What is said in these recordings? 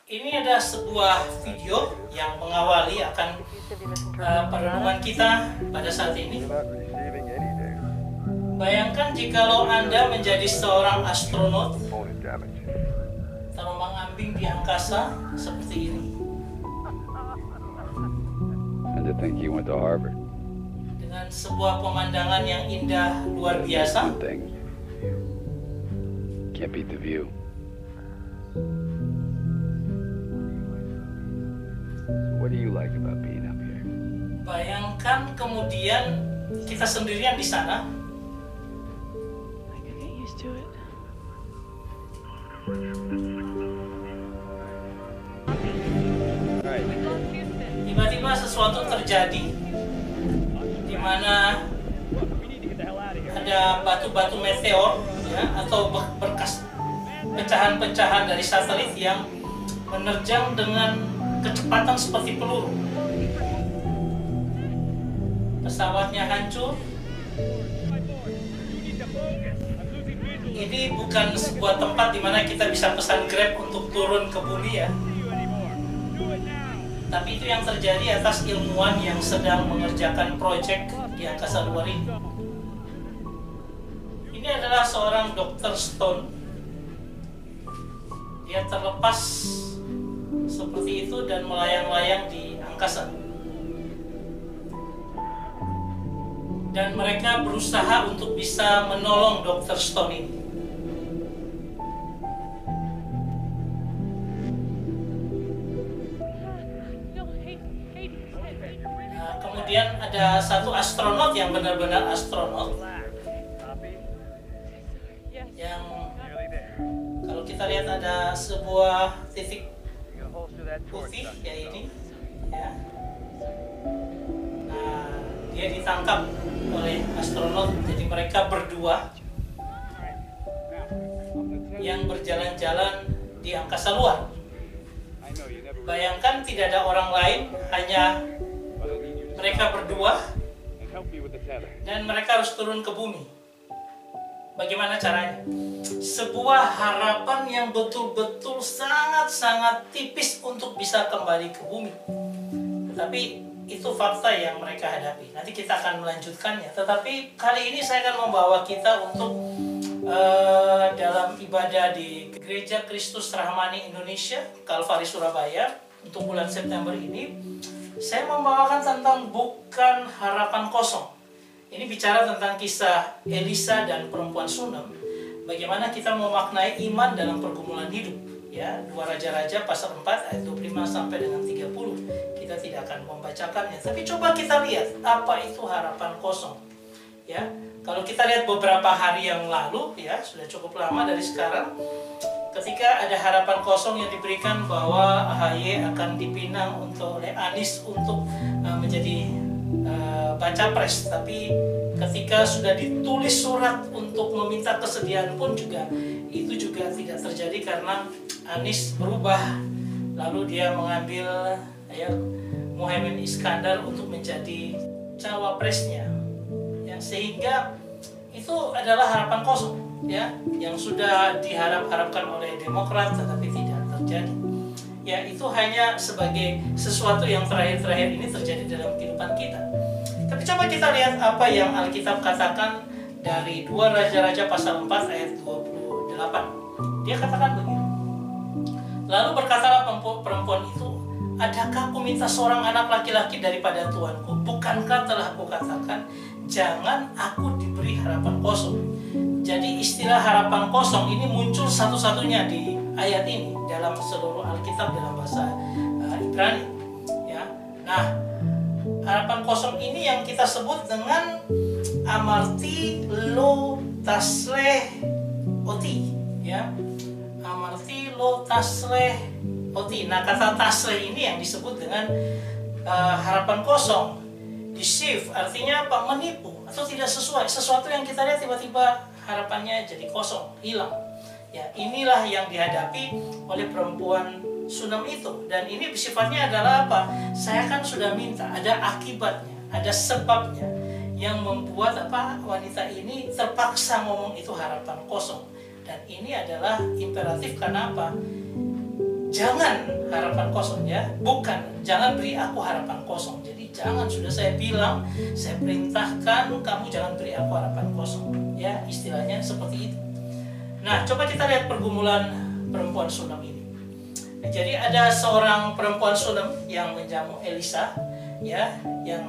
Ini ada sebuah video yang mengawali akan perenungan kita pada saat ini. Bayangkan jikalau Anda menjadi seorang astronot terombang-ambing di angkasa seperti ini. And to think you went to Harvard. Dengan sebuah pemandangan yang indah luar biasa. One thing. Can't beat the view. What do you like about being up here? Bayangkan kemudian kita sendirian di sana. I can get used to it. Tiba-tiba sesuatu terjadi di mana ada batu-batu meteor ya, atau berkas pecahan-pecahan dari satelit yang menerjang dengan kecepatan seperti peluru. Pesawatnya hancur. Ini bukan sebuah tempat di mana kita bisa pesan Grab untuk turun ke bumi ya. Tapi itu yang terjadi atas ilmuwan yang sedang mengerjakan proyek di angkasa luar ini. Ini adalah seorang Dr. Stone. Dia terlepas seperti itu dan melayang-layang di angkasa. Dan mereka berusaha untuk bisa menolong Dr. Stone ini. Kemudian ada satu astronot yang benar-benar astronot yang kalau kita lihat ada sebuah titik putih kayak ini ya. Nah, dia ditangkap oleh astronot, jadi mereka berdua yang berjalan-jalan di angkasa luar. Bayangkan tidak ada orang lain, hanya mereka berdua dan mereka harus turun ke bumi. Bagaimana caranya? Sebuah harapan yang betul-betul sangat-sangat tipis untuk bisa kembali ke bumi. Tetapi itu fakta yang mereka hadapi. Nanti kita akan melanjutkannya. Tetapi kali ini saya akan membawa kita untuk dalam ibadah di Gereja Kristus Rahmani Indonesia, Kalvari Surabaya, untuk bulan September ini. Saya membawakan tentang bukan harapan kosong. Ini bicara tentang kisah Elisa dan perempuan Sunem. Bagaimana kita memaknai iman dalam pergumulan hidup. Ya, 2 Raja-Raja pasal 4 ayat 25 sampai dengan 30. Kita tidak akan membacakannya, tapi coba kita lihat apa itu harapan kosong. Ya, kalau kita lihat beberapa hari yang lalu, ya sudah cukup lama dari sekarang, ketika ada harapan kosong yang diberikan bahwa AHY akan dipinang oleh Anies untuk menjadi baca pres, tapi ketika sudah ditulis surat untuk meminta kesediaan pun juga itu juga tidak terjadi karena Anies berubah, lalu dia mengambil ya Muhaimin Iskandar untuk menjadi cawapresnya, ya, sehingga itu adalah harapan kosong ya, yang sudah diharap-harapkan oleh Demokrat tetapi tidak terjadi. Ya, itu hanya sebagai sesuatu yang terakhir-terakhir ini terjadi dalam kehidupan kita. Tapi coba kita lihat apa yang Alkitab katakan dari 2 Raja-Raja pasal 4 ayat 28. Dia katakan begini. Lalu berkatalah perempuan itu, adakah aku minta seorang anak laki-laki daripada Tuanku? Bukankah telah aku katakan, jangan aku diberi harapan kosong. Jadi istilah harapan kosong ini muncul satu-satunya di ayat ini dalam seluruh Alkitab dalam bahasa Ibrani. Ya, nah harapan kosong ini yang kita sebut dengan amarti lo tasleh oti. Ya, amarti lo tasleh oti. Nah, kata tasleh ini yang disebut dengan harapan kosong. Deceive artinya apa? Menipu atau tidak sesuai. Sesuatu yang kita lihat tiba-tiba harapannya jadi kosong, hilang. Ya, inilah yang dihadapi oleh perempuan Sunem itu. Dan ini sifatnya adalah apa? Saya kan sudah minta, ada akibatnya, ada sebabnya yang membuat apa wanita ini terpaksa ngomong itu harapan kosong. Dan ini adalah imperatif karena apa? jangan harapan kosong ya, bukan, jangan beri aku harapan kosong. Jadi jangan, sudah saya bilang, saya perintahkan kamu jangan beri aku harapan kosong ya, istilahnya seperti itu. Nah, coba kita lihat pergumulan perempuan Sunam ini. Jadi ada seorang perempuan Sunam yang menjamu Elisa ya, yang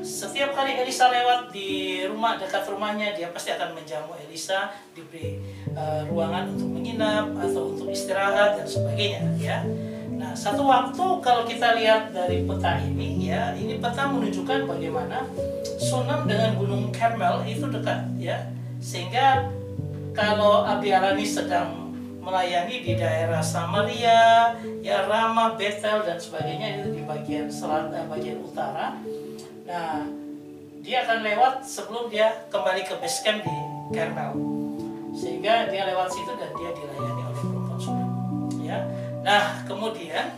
setiap kali Elisa lewat di rumah, dekat rumahnya, dia pasti akan menjamu Elisa, diberi ruangan untuk menginap atau untuk istirahat dan sebagainya ya. Nah, satu waktu kalau kita lihat dari peta ini ya, ini peta menunjukkan bagaimana Sunam dengan Gunung Karmel itu dekat ya, sehingga kalau Abialani sedang melayani di daerah Samaria, ya Ramah, Bethel dan sebagainya, itu di bagian selatan, bagian utara. Nah, dia akan lewat sebelum dia kembali ke base camp di Karmel, sehingga dia lewat situ dan dia dilayani oleh perempuan Sunam. Ya, nah kemudian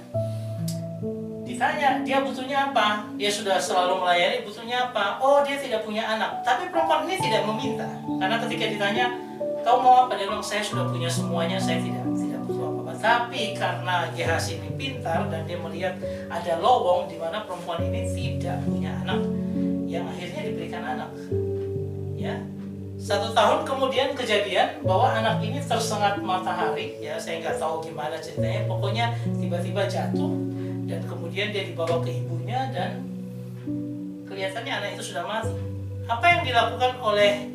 ditanya dia butuhnya apa, dia sudah selalu melayani, butuhnya apa? Oh, dia tidak punya anak. Tapi perempuan ini tidak meminta, karena ketika ditanya kau mau apa, dia bilang saya sudah punya semuanya, saya tidak butuh apa-apa. Tapi karena Gehazi ini pintar dan dia melihat ada lowong di mana perempuan ini tidak punya anak, yang akhirnya diberikan anak. Ya, 1 tahun kemudian kejadian bahwa anak ini tersengat matahari, ya saya nggak tahu gimana ceritanya, pokoknya tiba-tiba jatuh dan kemudian dia dibawa ke ibunya dan kelihatannya anak itu sudah mati. Apa yang dilakukan oleh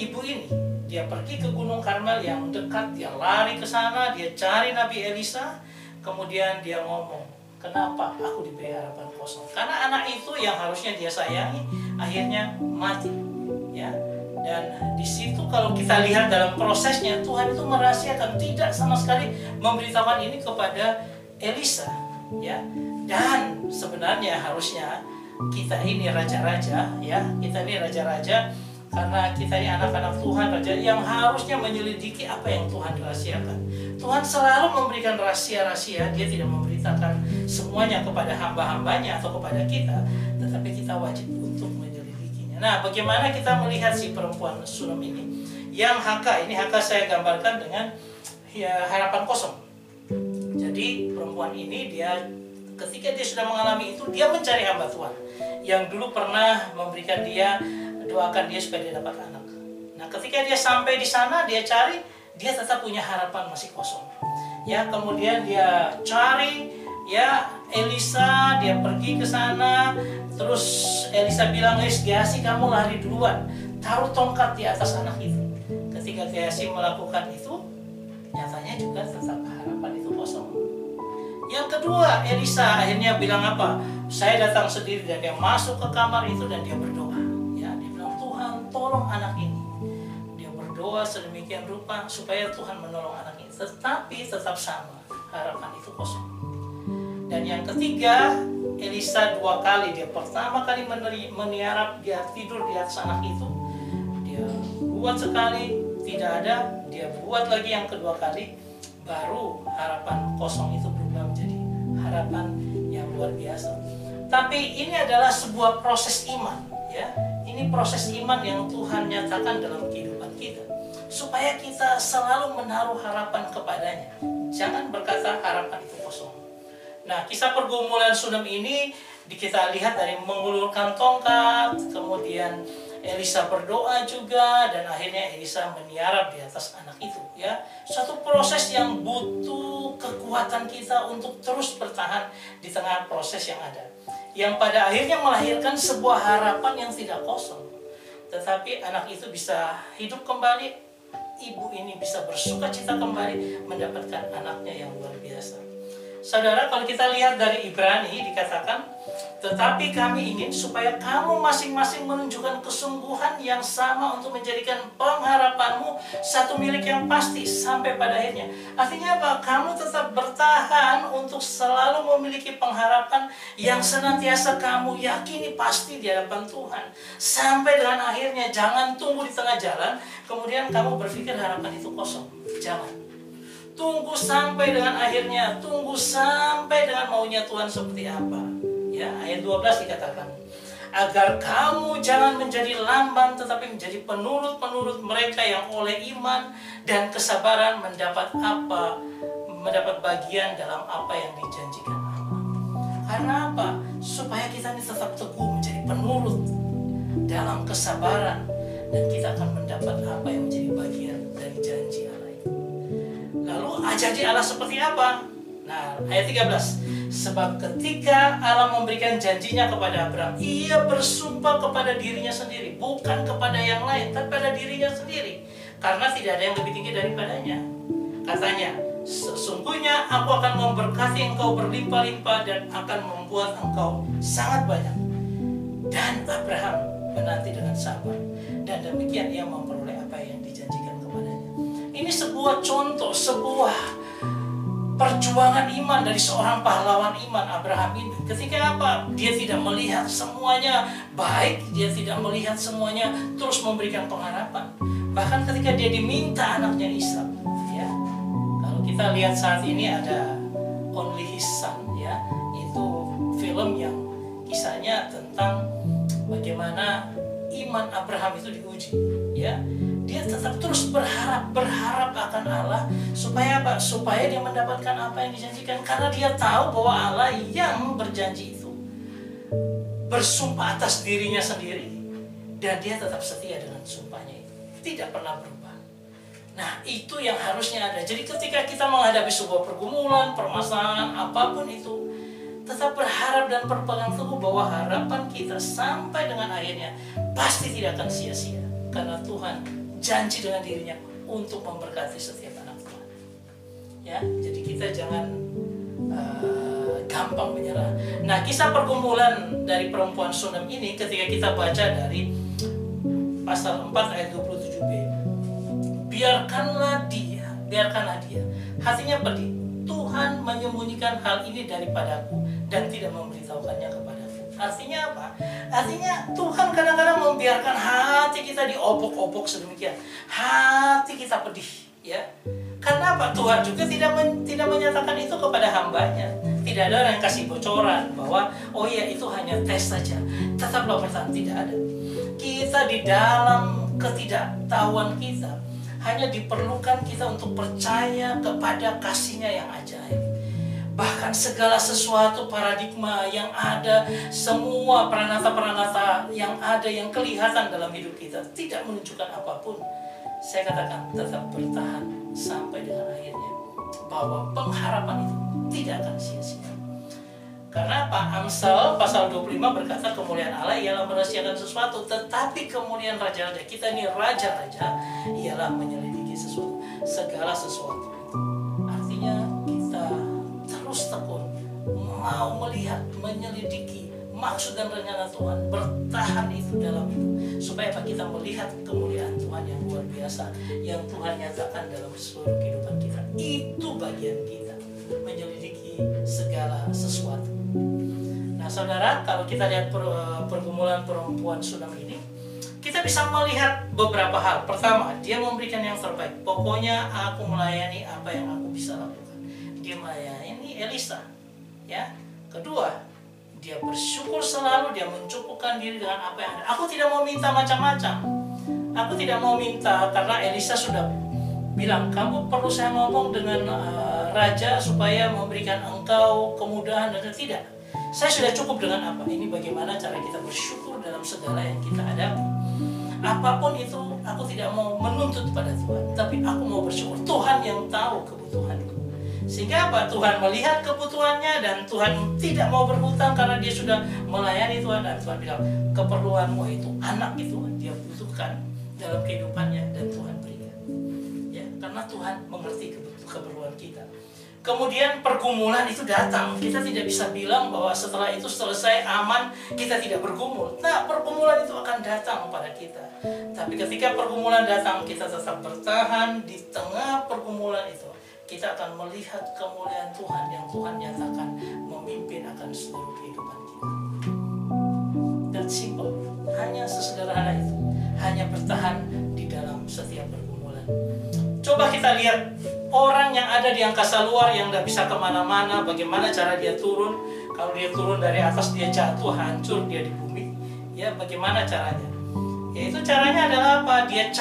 ibu ini? Dia pergi ke Gunung Karmel yang dekat, dia lari ke sana, dia cari Nabi Elisa, kemudian dia ngomong, kenapa aku diberi harapan kosong? Karena anak itu yang harusnya dia sayangi, akhirnya mati. Ya, dan di situ kalau kita lihat dalam prosesnya, Tuhan itu merahasiakan, tidak sama sekali memberitahukan ini kepada Elisa. Ya, dan sebenarnya harusnya kita ini raja-raja, ya, kita ini raja-raja. Karena kita ini anak-anak Tuhan, raja yang harusnya menyelidiki apa yang Tuhan rahasiakan. Tuhan selalu memberikan rahasia-rahasia, dia tidak memberitakan semuanya kepada hamba-hambanya atau kepada kita, tetapi kita wajib untuk menyelidikinya. Nah, bagaimana kita melihat si perempuan Sunam ini? Yang HK, ini HK saya gambarkan dengan ya, harapan kosong. Jadi perempuan ini dia ketika dia sudah mengalami itu, dia mencari hamba Tuhan yang dulu pernah memberikan dia, doakan dia supaya dia dapat anak. Nah, ketika dia sampai di sana, dia cari, dia tetap punya harapan masih kosong. Ya, kemudian dia cari, ya Elisa, dia pergi ke sana, terus Elisa bilang, Gehazi kamu lari duluan, taruh tongkat di atas anak itu. Ketika Gehazi melakukan itu, nyatanya juga tetap harapan itu kosong. Yang kedua, Elisa akhirnya bilang apa? Saya datang sendiri, dan dia masuk ke kamar itu dan dia berdoa. Ya, dia bilang, Tuhan tolong anak ini. Dia berdoa sedemikian rupa supaya Tuhan menolong anak ini. Tetapi tetap sama, harapan itu kosong. Dan yang ketiga, Elisa 2 kali. Dia pertama kali meniarap, dia tidur di atas anak itu. Dia buat sekali, tidak ada. Dia buat lagi yang kedua kali. Baru harapan kosong itu berubah menjadi harapan yang luar biasa. Tapi ini adalah sebuah proses iman, ya. Ini proses iman yang Tuhan nyatakan dalam kehidupan kita, supaya kita selalu menaruh harapan kepadanya. Jangan berkata harapan itu kosong. Nah, kisah pergumulan Sunam ini kita lihat dari mengulurkan tongkat, kemudian Elisa berdoa juga, dan akhirnya Elisa meniarap di atas anak itu. Ya, suatu proses yang butuh kekuatan kita untuk terus bertahan di tengah proses yang ada, yang pada akhirnya melahirkan sebuah harapan yang tidak kosong. Tetapi anak itu bisa hidup kembali, ibu ini bisa bersukacita kembali mendapatkan anaknya yang luar biasa. Saudara, kalau kita lihat dari Ibrani dikatakan, tetapi kami ingin supaya kamu masing-masing menunjukkan kesungguhan yang sama untuk menjadikan pengharapanmu satu milik yang pasti sampai pada akhirnya. Artinya apa? Kamu tetap bertahan untuk selalu memiliki pengharapan yang senantiasa kamu yakini pasti di hadapan Tuhan. Sampai dengan akhirnya, jangan tunggu di tengah jalan, kemudian kamu berpikir harapan itu kosong. Jangan. Tunggu sampai dengan akhirnya, tunggu sampai dengan maunya Tuhan seperti apa. Ya, ayat 12 dikatakan, agar kamu jangan menjadi lamban, tetapi menjadi penurut-penurut mereka yang oleh iman dan kesabaran mendapat apa mendapat bagian dalam apa yang dijanjikan Allah. Karena apa? Supaya kita ini tetap teguh menjadi penurut dalam kesabaran, dan kita akan mendapat apa yang menjadi bagian dari janji Allah itu. Lalu janji Allah seperti apa? Nah, ayat 13. Sebab ketika Allah memberikan janjinya kepada Abraham, ia bersumpah kepada dirinya sendiri, bukan kepada yang lain, tapi pada dirinya sendiri, karena tidak ada yang lebih tinggi daripadanya. Katanya, sesungguhnya aku akan memberkati engkau berlimpah-limpah dan akan membuat engkau sangat banyak. Dan Abraham menanti dengan sabar, dan demikian ia memperoleh apa yang dijanjikan kepadanya. Ini sebuah contoh, sebuah perjuangan iman dari seorang pahlawan iman, Abraham ini. Ketika apa? Dia tidak melihat semuanya baik, dia tidak melihat semuanya terus memberikan pengharapan. Bahkan ketika dia diminta anaknya Ishak, ya. Kalau kita lihat saat ini ada Only His Son, ya, itu film yang kisahnya tentang bagaimana iman Abraham itu diuji, ya. Dia tetap terus berharap akan Allah, supaya apa? Supaya dia mendapatkan apa yang dijanjikan, karena dia tahu bahwa Allah yang berjanji itu bersumpah atas dirinya sendiri, dan dia tetap setia dengan sumpahnya itu, tidak pernah berubah. Nah, itu yang harusnya ada. Jadi ketika kita menghadapi sebuah pergumulan, permasalahan apapun itu, tetap berharap dan berpegang teguh bahwa harapan kita sampai dengan akhirnya pasti tidak akan sia-sia, karena Tuhan janji dengan dirinya untuk memberkati setiap anak Tuhan. Ya, jadi kita jangan gampang menyerah. Nah, kisah pergumulan dari perempuan Shunem ini ketika kita baca dari pasal 4 ayat 27b. Biarkanlah dia. Hatinya pedih. Tuhan menyembunyikan hal ini daripadaku dan tidak memberitahukannya kepadaku. Artinya apa? Artinya Tuhan kadang-kadang membiarkan hati kita diobok-obok sedemikian. Hati kita pedih, ya. Karena apa? Tuhan juga tidak menyatakan itu kepada hambanya. Tidak ada orang yang kasih bocoran bahwa oh iya itu hanya tes saja, tetaplah bertahan. Tidak ada. Kita di dalam ketidaktahuan kita hanya diperlukan kita untuk percaya kepada kasih-Nya yang ajaib. Bahkan segala sesuatu paradigma yang ada, semua peranata-peranata yang ada yang kelihatan dalam hidup kita tidak menunjukkan apapun. Saya katakan tetap bertahan sampai dengan akhirnya, bahwa pengharapan itu tidak akan sia-sia. Karena apa? Amsal pasal 25 berkata kemuliaan Allah ialah merahasiakan sesuatu, tetapi kemuliaan raja-raja, kita ini raja-raja, ialah menyelidiki sesuatu, segala sesuatu. Artinya kita terus tekun mau melihat, menyelidiki maksud dan rencana Tuhan, bertahan itu dalam itu, supaya kita melihat kemuliaan Tuhan yang luar biasa yang Tuhan nyatakan dalam seluruh kehidupan kita. Itu bagian kita, menyelidiki segala sesuatu. Nah, saudara, kalau kita lihat pergumulan perempuan Shunem ini, kita bisa melihat beberapa hal. Pertama, dia memberikan yang terbaik. Pokoknya aku melayani apa yang aku bisa lakukan. Dia melayani Elisa, ya. Kedua, dia bersyukur selalu, dia mencukupkan diri dengan apa yang ada. Aku tidak mau minta macam-macam. Aku tidak mau minta, karena Elisa sudah bilang, kamu perlu saya ngomong dengan raja supaya memberikan engkau kemudahan, dan tidak. Saya sudah cukup dengan apa. Ini bagaimana cara kita bersyukur dalam segala yang kita hadapi. Apapun itu, aku tidak mau menuntut pada Tuhan, tapi aku mau bersyukur. Tuhan yang tahu kebutuhanku. Sehingga apa? Tuhan melihat kebutuhannya, dan Tuhan tidak mau berhutang karena dia sudah melayani Tuhan. Dan Tuhan bilang, keperluanmu itu, anak itu dia butuhkan dalam kehidupannya, dan Tuhan berikan. Ya, karena Tuhan mengerti keperluan kita. Kemudian pergumulan itu datang. Kita tidak bisa bilang bahwa setelah itu selesai, aman, kita tidak bergumul. Nah, pergumulan itu akan datang pada kita. Tapi ketika pergumulan datang, kita tetap bertahan di tengah pergumulan itu. Kita akan melihat kemuliaan Tuhan yang Tuhan nyatakan memimpin akan seluruh kehidupan kita. That's simple. Hanya sesederhana itu. Hanya bertahan di dalam setiap pergumulan. Coba kita lihat orang yang ada di angkasa luar yang tidak bisa kemana-mana, bagaimana cara dia turun. Kalau dia turun dari atas, dia jatuh, hancur dia di bumi. Ya, bagaimana caranya? Yaitu caranya adalah apa? Dia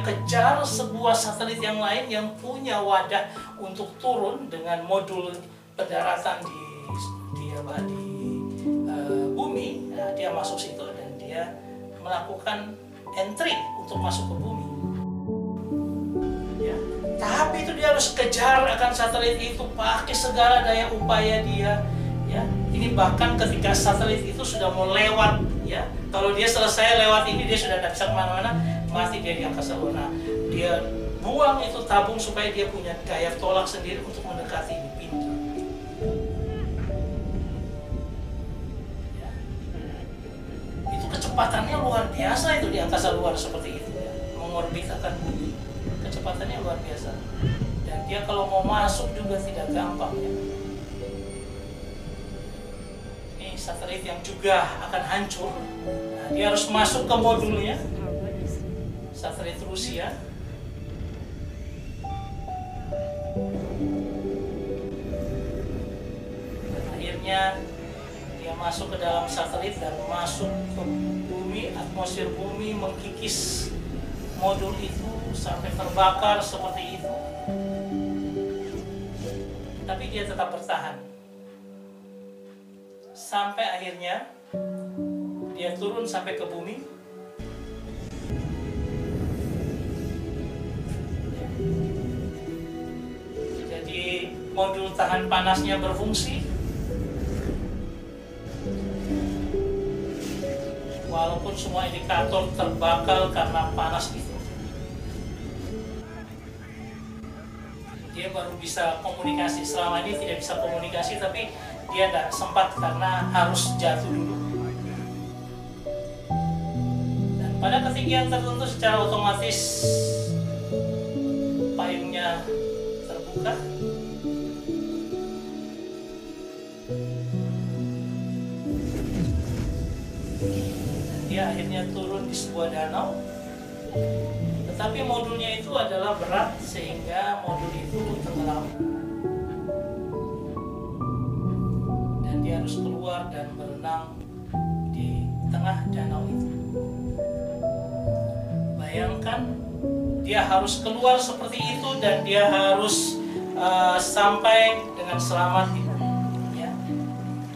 kejar sebuah satelit yang lain yang punya wadah untuk turun dengan modul pendaratan di bumi. Nah, dia masuk situ dan dia melakukan entry untuk masuk ke bumi. Ya. Tapi itu dia harus kejar akan satelit itu, pakai segala daya upaya dia. Ya, ini bahkan ketika satelit itu sudah mau lewat, ya, kalau dia selesai lewat ini dia sudah tidak bisa kemana-mana, mati dia di angkasa luar. Nah, dia buang itu tabung supaya dia punya daya tolak sendiri untuk mendekati ini pintu. Ya. Itu kecepatannya luar biasa itu di angkasa luar seperti itu, ya, mengorbit akan bumi. Kecepatannya luar biasa. Dan dia kalau mau masuk juga tidak gampang, ya. Satelit yang juga akan hancur. Nah, dia harus masuk ke modulnya. Satelit Rusia. Dan akhirnya dia masuk ke dalam satelit dan masuk ke bumi, atmosfer bumi, mengkikis modul itu sampai terbakar seperti itu. Tapi dia tetap bertahan. Sampai akhirnya dia turun sampai ke bumi. Jadi modul tahan panasnya berfungsi. Walaupun semua indikator terbakar karena panas itu. Dia baru bisa komunikasi. Selama ini tidak bisa komunikasi, tapi dia tidak sempat karena harus jatuh dulu. Dan pada ketinggian tertentu secara otomatis payungnya terbuka. Dan dia akhirnya turun di sebuah danau. Tetapi modulnya itu adalah berat sehingga modul itu tenggelam. Dia harus keluar dan berenang di tengah danau itu. Bayangkan, dia harus keluar seperti itu dan dia harus sampai dengan selamat itu. Ya.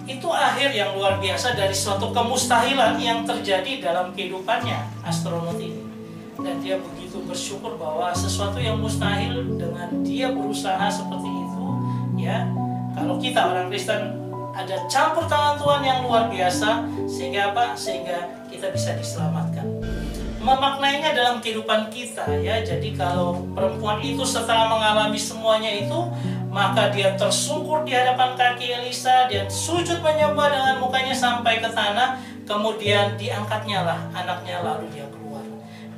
Itu akhir yang luar biasa dari suatu kemustahilan yang terjadi dalam kehidupannya, astronot ini. Dan dia begitu bersyukur bahwa sesuatu yang mustahil dengan dia berusaha seperti itu, ya. Kalau kita orang Kristen ada campur tangan Tuhan yang luar biasa, sehingga apa? Sehingga kita bisa diselamatkan. Memaknainya dalam kehidupan kita, ya. Jadi kalau perempuan itu setelah mengalami semuanya itu, maka dia tersungkur di hadapan kaki Elisa, dia sujud menyembah dengan mukanya sampai ke tanah, kemudian diangkatnya lah anaknya, lalu dia keluar.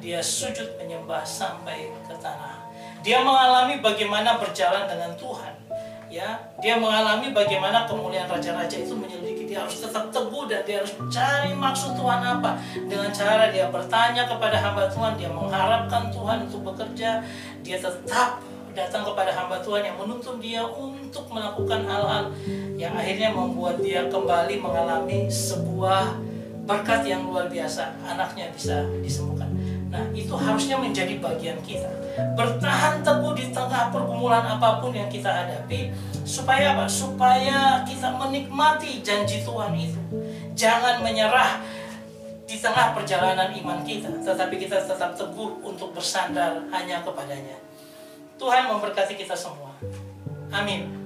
Dia sujud menyembah sampai ke tanah. Dia mengalami bagaimana berjalan dengan Tuhan. Ya, dia mengalami bagaimana kemuliaan raja-raja itu menyelidiki. Dia harus tetap teguh dan dia harus cari maksud Tuhan apa. Dengan cara dia bertanya kepada hamba Tuhan, dia mengharapkan Tuhan untuk bekerja. Dia tetap datang kepada hamba Tuhan yang menuntun dia untuk melakukan hal-hal yang akhirnya membuat dia kembali mengalami sebuah berkat yang luar biasa. Anaknya bisa disembuhkan. Nah, itu harusnya menjadi bagian kita. Bertahan teguh di tengah pergumulan apapun yang kita hadapi. Supaya apa? Supaya kita menikmati janji Tuhan itu. Jangan menyerah di tengah perjalanan iman kita, tetapi kita tetap teguh untuk bersandar hanya kepadanya. Tuhan memberkati kita semua. Amin.